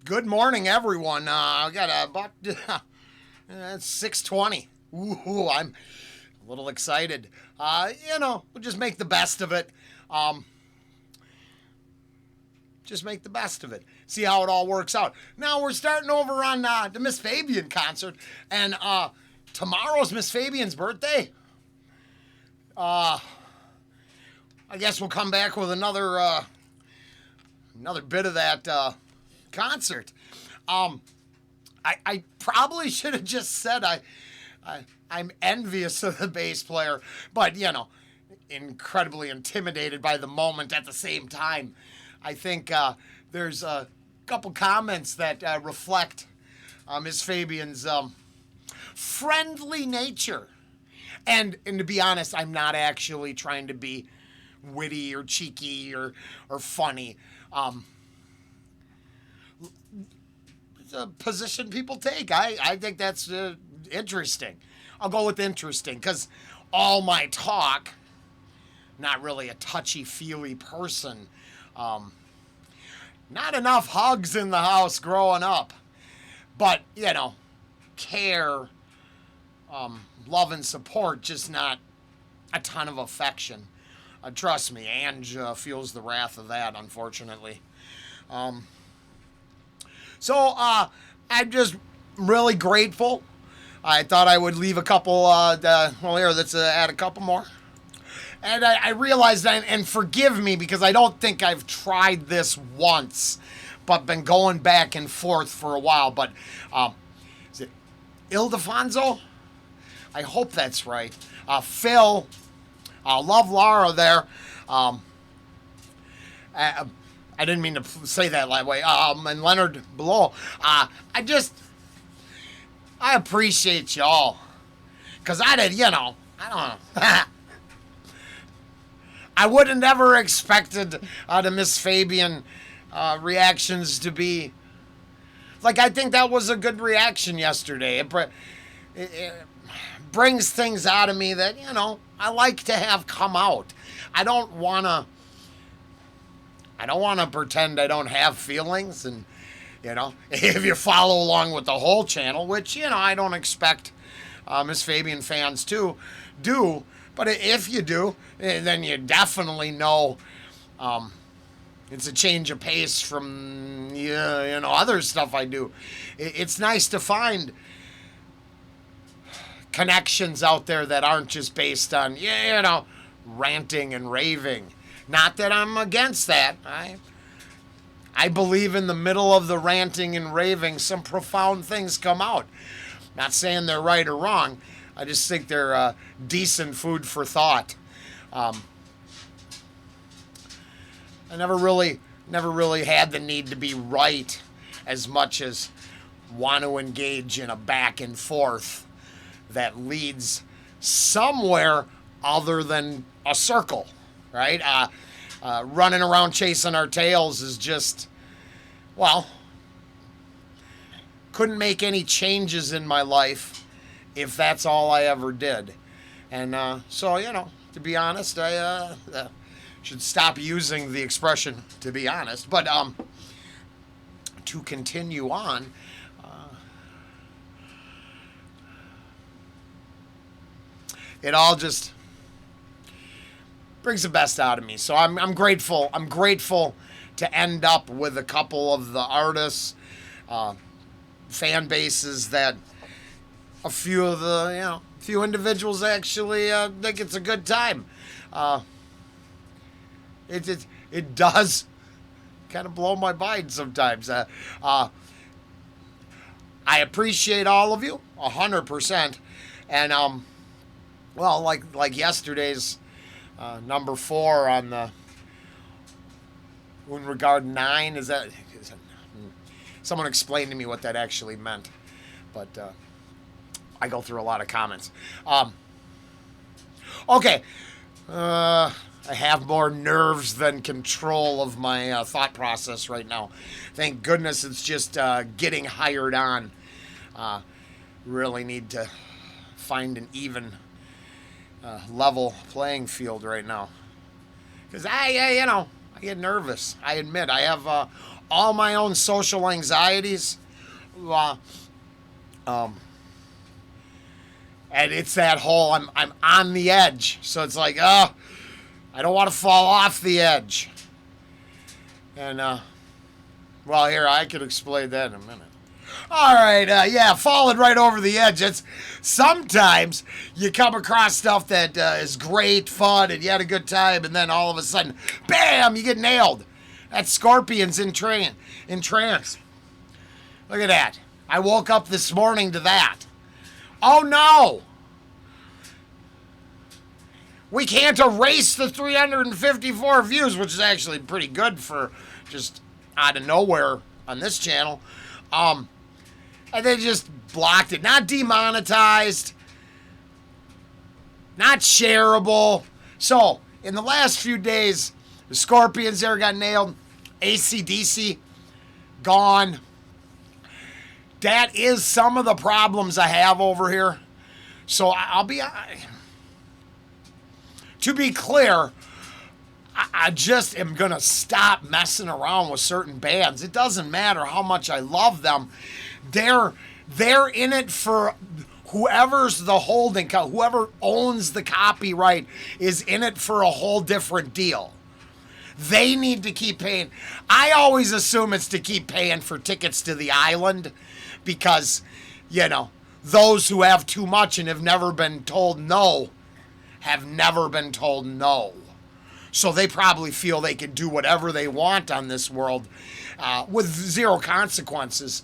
Good morning, everyone. I got about it's 6:20. Ooh, I'm a little excited. We'll just make the best of it. Just make the best of it. See how it all works out. Now we're starting over on the Miss Fabian concert, and tomorrow's Miss Fabian's birthday. I guess we'll come back with another bit of that concert. I probably should have just said I'm envious of the bass player, but incredibly intimidated by the moment at the same time. I think there's a couple comments that reflect Miss Fabian's friendly nature. And to be honest, I'm not actually trying to be witty or cheeky or funny. It's a position people take. I think that's interesting. I'll go with interesting because all my talk, not really a touchy-feely person. Not enough hugs in the house growing up. But, care, love and support, just not a ton of affection. Trust me, Ange feels the wrath of that, unfortunately. So I'm just really grateful. I thought I would leave a couple, let's add a couple more. And I realized, and forgive me because I don't think I've tried this once, but been going back and forth for a while. But is it Ildefonso? I hope that's right. Phil, love Laura there. I didn't mean to say that that way. And Leonard below. I appreciate y'all. Because I don't know. I would have never expected the Miss Fabian reactions to be like. I think that was a good reaction yesterday. It brings things out of me that I like to have come out. I don't want to pretend I don't have feelings, and if you follow along with the whole channel, which I don't expect Miss Fabian fans to do. But if you do, then you definitely know it's a change of pace from other stuff I do. It's nice to find connections out there that aren't just based on ranting and raving. Not that I'm against that. I believe in the middle of the ranting and raving, some profound things come out. Not saying they're right or wrong. I just think they're decent food for thought. I never really had the need to be right as much as want to engage in a back and forth that leads somewhere other than a circle, right? Running around chasing our tails is just, couldn't make any changes in my life if that's all I ever did. And so, to be honest, I should stop using the expression, to be honest. But to continue on, it all just brings the best out of me. So I'm grateful. I'm grateful to end up with a couple of the artists, fan bases that a few of the, few individuals actually think it's a good time. It does kind of blow my mind sometimes. I appreciate all of you 100%, and like yesterday's number 4 on the in regard 9 is that someone explained to me what that actually meant, but. I go through a lot of comments. Okay. I have more nerves than control of my thought process right now. Thank goodness it's just getting hired on. Really need to find an even level playing field right now. Because I get nervous. I admit I have all my own social anxieties. And it's that whole I'm on the edge. So it's like, I don't want to fall off the edge. And well, here I could explain that in a minute. All right, yeah, falling right over the edge. It's sometimes you come across stuff that is great, fun, and you had a good time, and then all of a sudden, bam, you get nailed. That's scorpions in trance. Look at that. I woke up this morning to that. Oh no! We can't erase the 354 views, which is actually pretty good for just out of nowhere on this channel. And they just blocked it. Not demonetized. Not shareable. So, in the last few days, the Scorpions there got nailed. AC/DC gone. That is some of the problems I have over here. So, I'll be... to be clear, I just am going to stop messing around with certain bands. It doesn't matter how much I love them. They're in it for whoever's the holding, whoever owns the copyright is in it for a whole different deal. They need to keep paying. I always assume it's to keep paying for tickets to the island because, you know, those who have too much and have never been told no have never been told no. So they probably feel they can do whatever they want on this world with zero consequences.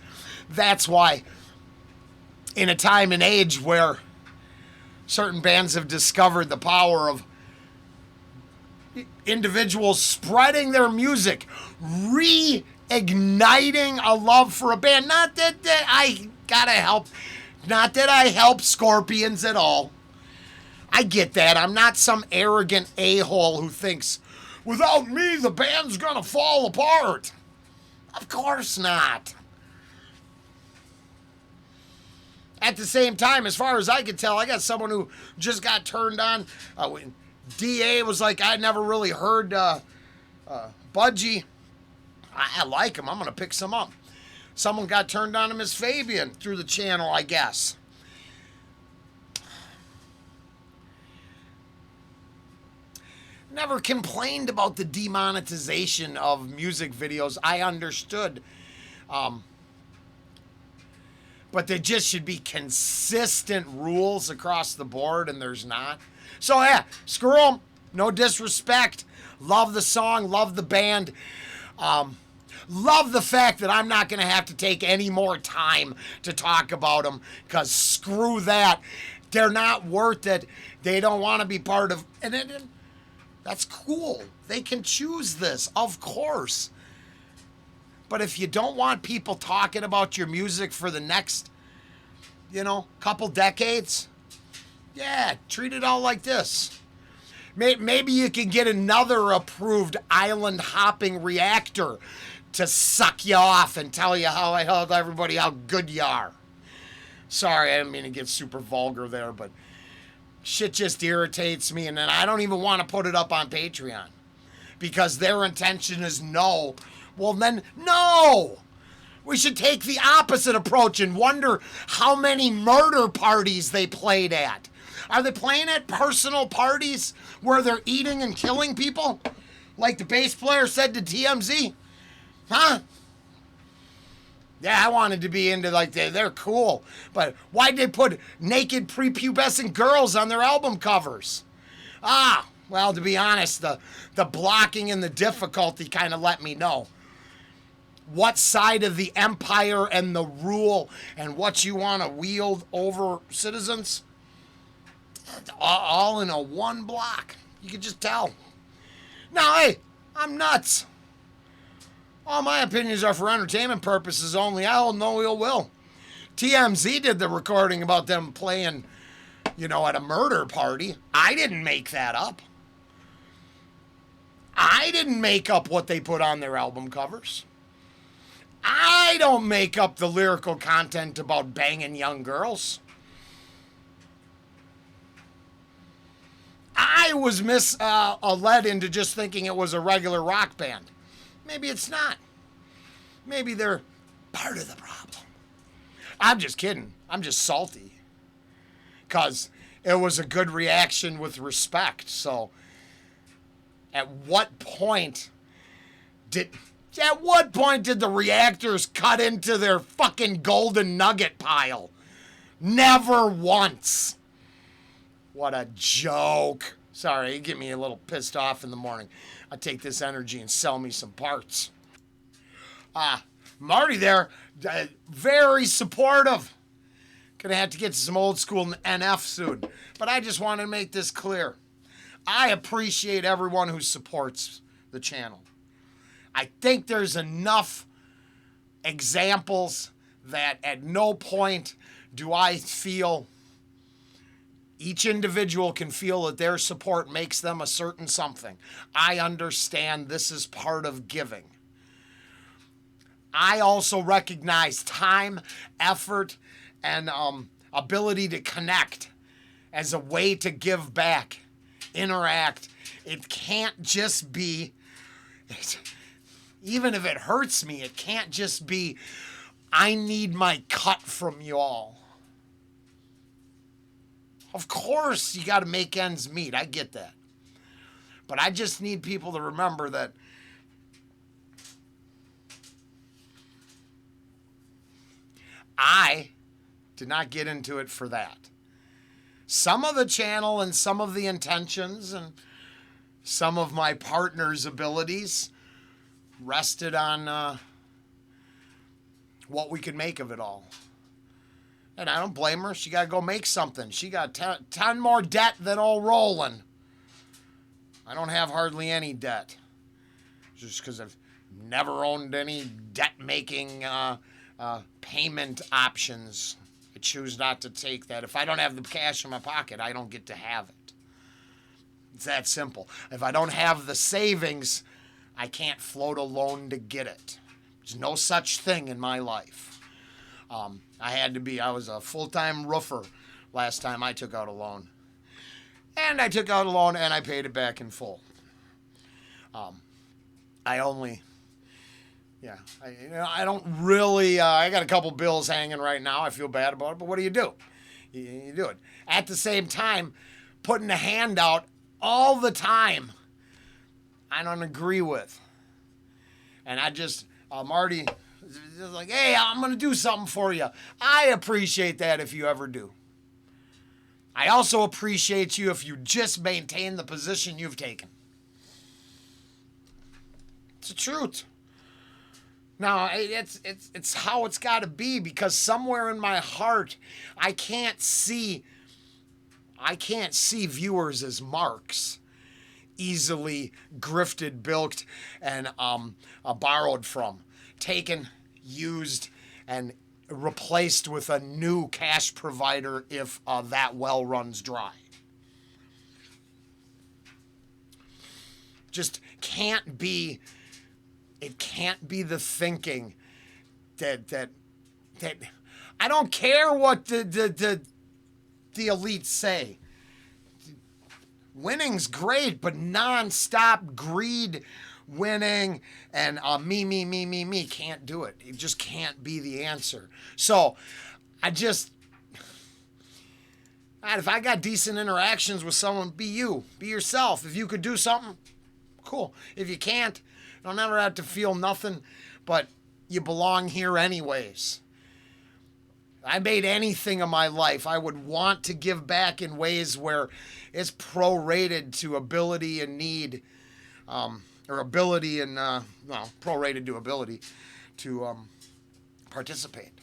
That's why in a time and age where certain bands have discovered the power of individuals spreading their music, reigniting a love for a band. Not that I gotta help, not that I help Scorpions at all. I get that. I'm not some arrogant a-hole who thinks, without me, the band's gonna fall apart. Of course not. At the same time, as far as I can tell, I got someone who just got turned on. DA was like, I never really heard Budgie. I like him. I'm going to pick some up. Someone got turned on to Miss Fabian through the channel, I guess. Never complained about the demonetization of music videos. I understood. But there just should be consistent rules across the board, and there's not. So, yeah, screw them. No disrespect. Love the song. Love the band. Love the fact that I'm not going to have to take any more time to talk about them, because screw that. They're not worth it. They don't want to be part of... And that's cool. They can choose this, of course. But if you don't want people talking about your music for the next, couple decades, yeah, treat it all like this. Maybe you can get another approved island hopping reactor to suck you off and tell you everybody how good you are. Sorry, I didn't mean to get super vulgar there, but shit just irritates me, and then I don't even want to put it up on Patreon because their intention is no. Well, then, no! We should take the opposite approach and wonder how many murder parties they played at. Are they playing at personal parties where they're eating and killing people? Like the bass player said to TMZ? Huh? Yeah, I wanted to be into, they're cool. But why'd they put naked prepubescent girls on their album covers? Well, to be honest, the blocking and the difficulty kind of let me know what side of the empire and the rule and what you want to wield over citizens. All in a one block. You can just tell. Now, hey, I'm nuts. All my opinions are for entertainment purposes only. I hold no ill will. TMZ did the recording about them playing, at a murder party. I didn't make that up. I didn't make up what they put on their album covers. I don't make up the lyrical content about banging young girls. I was led into just thinking it was a regular rock band. Maybe it's not. maybe they're part of the problem. I'm just kidding. I'm just salty. Because it was a good reaction with respect. So, at what point did the reactors cut into their fucking golden nugget pile? Never once. What a joke. Sorry, you get me a little pissed off in the morning. I take this energy and sell me some parts. Marty there, very supportive. Gonna have to get to some old school NF soon. But I just want to make this clear. I appreciate everyone who supports the channel. I think there's enough examples that at no point do I feel each individual can feel that their support makes them a certain something. I understand this is part of giving. I also recognize time, effort, and ability to connect as a way to give back, interact. It can't just be, even if it hurts me, it can't just be, I need my cut from you all. Of course, you got to make ends meet. I get that. But I just need people to remember that I did not get into it for that. Some of the channel and some of the intentions and some of my partner's abilities rested on what we could make of it all. And I don't blame her. She got to go make something. She got 10 more debt than old Rollen. I don't have hardly any debt. Just because I've never owned any debt-making payment options. I choose not to take that. If I don't have the cash in my pocket, I don't get to have it. It's that simple. If I don't have the savings, I can't float a loan to get it. There's no such thing in my life. I was a full-time roofer last time I took out a loan. And I took out a loan and I paid it back in full. I don't really, I got a couple bills hanging right now. I feel bad about it, but what do? You do it. At the same time, putting a hand out all the time, I don't agree with. And I just, Marty, like, hey, I'm going to do something for you. I appreciate that if you ever do. I also appreciate you if you just maintain the position you've taken. It's the truth. Now, it's how it's got to be, because somewhere in my heart, I can't see viewers as marks, easily grifted, bilked, and borrowed from, taken, used, and replaced with a new cash provider if that well runs dry. Just can't be. It can't be the thinking that I don't care what the elites say. Winning's great, but non-stop greed, winning, and me can't do it. It just can't be the answer. So if I got decent interactions with someone, be you. Be yourself. If you could do something, cool. If you can't, you'll never have to feel nothing, but you belong here anyways. I made anything of my life. I would want to give back in ways where it's prorated to ability and need, or ability and, prorated to ability to participate.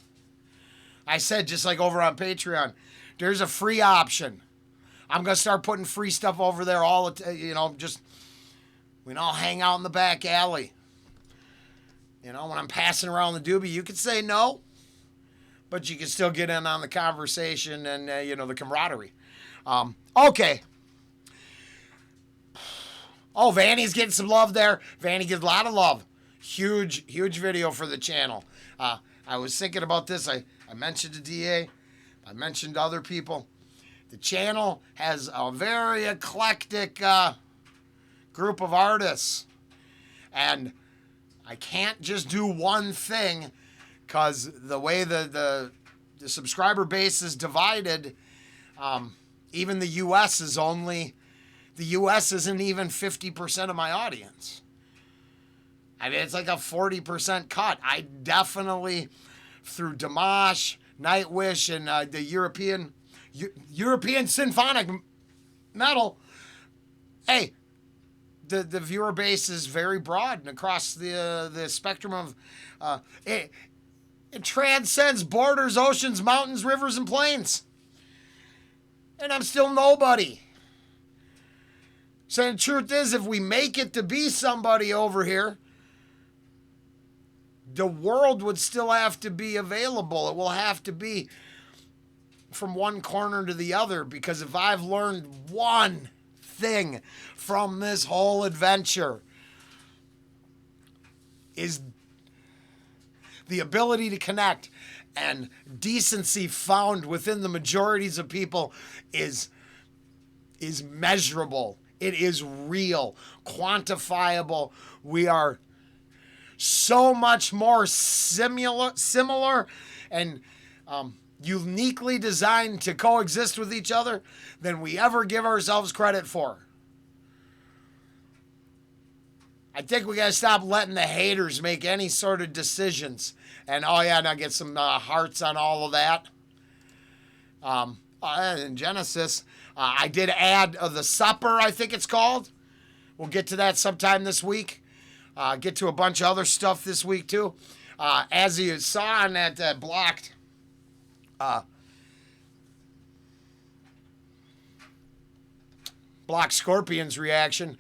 I said, just like over on Patreon, there's a free option. I'm going to start putting free stuff over there all the time, just... We can all hang out in the back alley. When I'm passing around the doobie, you could say no, but you can still get in on the conversation and, the camaraderie. Okay. Oh, Vanny's getting some love there. Vanny gets a lot of love. Huge video for the channel. I was thinking about this. I mentioned the DA. I mentioned other people. The channel has a very eclectic... group of artists, and I can't just do one thing because the way the subscriber base is divided, even the U.S. isn't even 50% of my audience. I mean, it's like a 40% cut. I definitely, through Dimash, Nightwish, and the European symphonic metal, hey, the viewer base is very broad and across the spectrum of it transcends borders, oceans, mountains, rivers, and plains. And I'm still nobody. So the truth is, if we make it to be somebody over here, the world would still have to be available. It will have to be from one corner to the other, because if I've learned one thing from this whole adventure, is the ability to connect and decency found within the majorities of people is measurable. It is real, quantifiable. We are so much more similar and uniquely designed to coexist with each other than we ever give ourselves credit for. I think we got to stop letting the haters make any sort of decisions. And, oh, yeah, now get some hearts on all of that. In Genesis, I did add the supper, I think it's called. We'll get to that sometime this week. Get to a bunch of other stuff this week, too. As you saw on that blocked Scorpions reaction,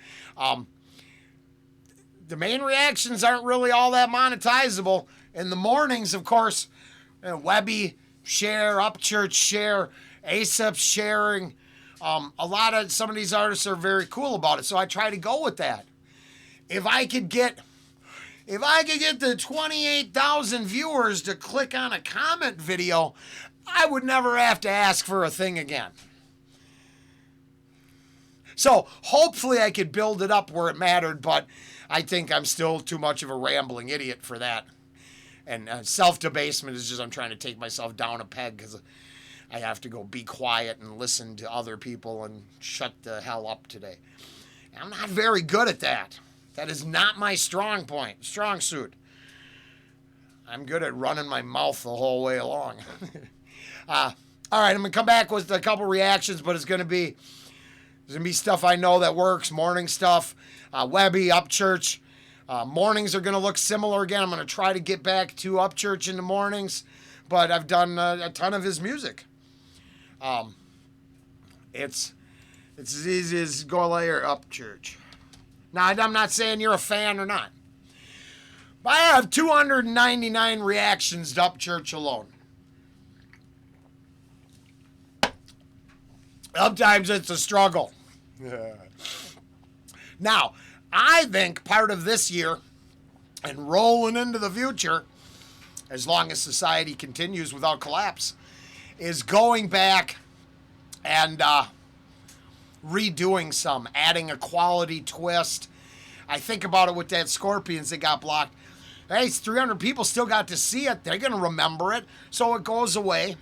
the main reactions aren't really all that monetizable. In the mornings, of course, Webby share, Upchurch share, ASAP sharing. Some of these artists are very cool about it, so I try to go with that. If I could get the 28,000 viewers to click on a comment video, I would never have to ask for a thing again. So hopefully I could build it up where it mattered, but I think I'm still too much of a rambling idiot for that. And self-debasement is just I'm trying to take myself down a peg because I have to go be quiet and listen to other people and shut the hell up today. And I'm not very good at that. That is not my strong suit. I'm good at running my mouth the whole way along. All right, I'm going to come back with a couple reactions, but there's going to be stuff I know that works, morning stuff, Webby, Upchurch. Mornings are going to look similar again. I'm going to try to get back to Upchurch in the mornings, but I've done a ton of his music. It's as easy as Gourlay or Upchurch. Now, I'm not saying you're a fan or not, but I have 299 reactions to Upchurch alone. Sometimes it's a struggle. Now, I think part of this year and rolling into the future, as long as society continues without collapse, is going back and redoing some, adding a quality twist. I think about it with that Scorpions that got blocked. Hey, 300 people still got to see it. They're going to remember it, so it goes away.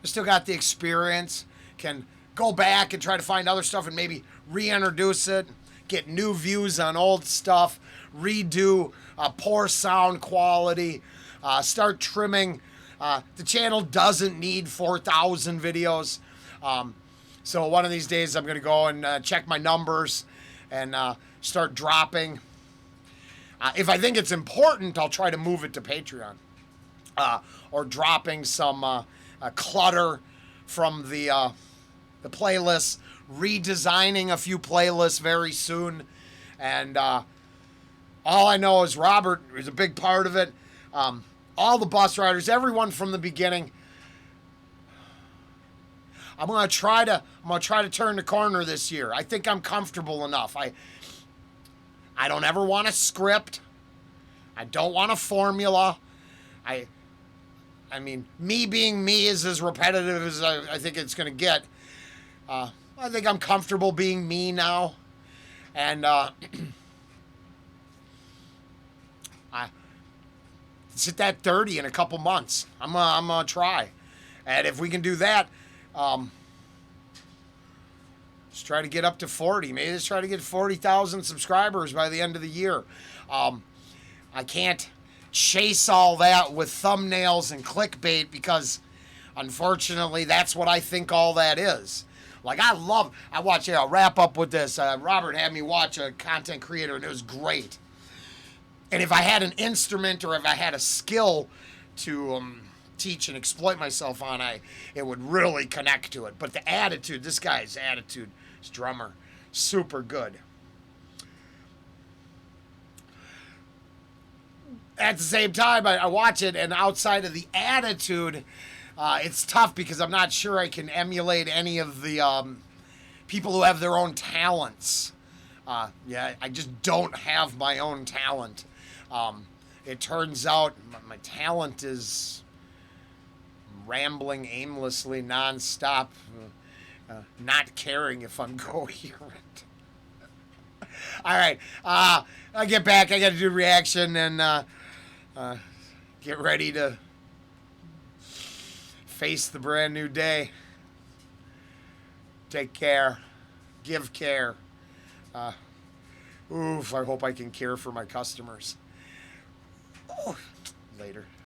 Still got the experience, can go back and try to find other stuff and maybe reintroduce it, get new views on old stuff, redo poor sound quality, start trimming. The channel doesn't need 4,000 videos. So one of these days I'm going to go and check my numbers and start dropping. If I think it's important, I'll try to move it to Patreon. Or dropping some clutter from the playlists, redesigning a few playlists very soon, and all I know is Robert is a big part of it. All the bus riders, everyone from the beginning. I'm gonna try to turn the corner this year. I think I'm comfortable enough. I don't ever want a script. I don't want a formula. I mean, me being me is as repetitive as I think it's going to get. I think I'm comfortable being me now. And Let's hit that 30 in a couple months. I'm gonna try, and if we can do that, let's try to get up to 40. Maybe let's try to get 40,000 subscribers by the end of the year. I can't chase all that with thumbnails and clickbait because, unfortunately, that's what I think all that is. Like, I watch, I'll wrap up with this. Robert had me watch a content creator, and it was great. And if I had an instrument or if I had a skill to teach and exploit myself on, it would really connect to it. But the attitude, this guy's attitude, his drummer, super good. At the same time, I watch it, and outside of the attitude, it's tough because I'm not sure I can emulate any of the people who have their own talents. Yeah, I just don't have my own talent. It turns out my talent is rambling aimlessly, nonstop, not caring if I'm coherent. All right, I'll get back. I got to do reaction and get ready to face the brand new day. Take care. Give care. Oof, I hope I can care for my customers. Oh, later.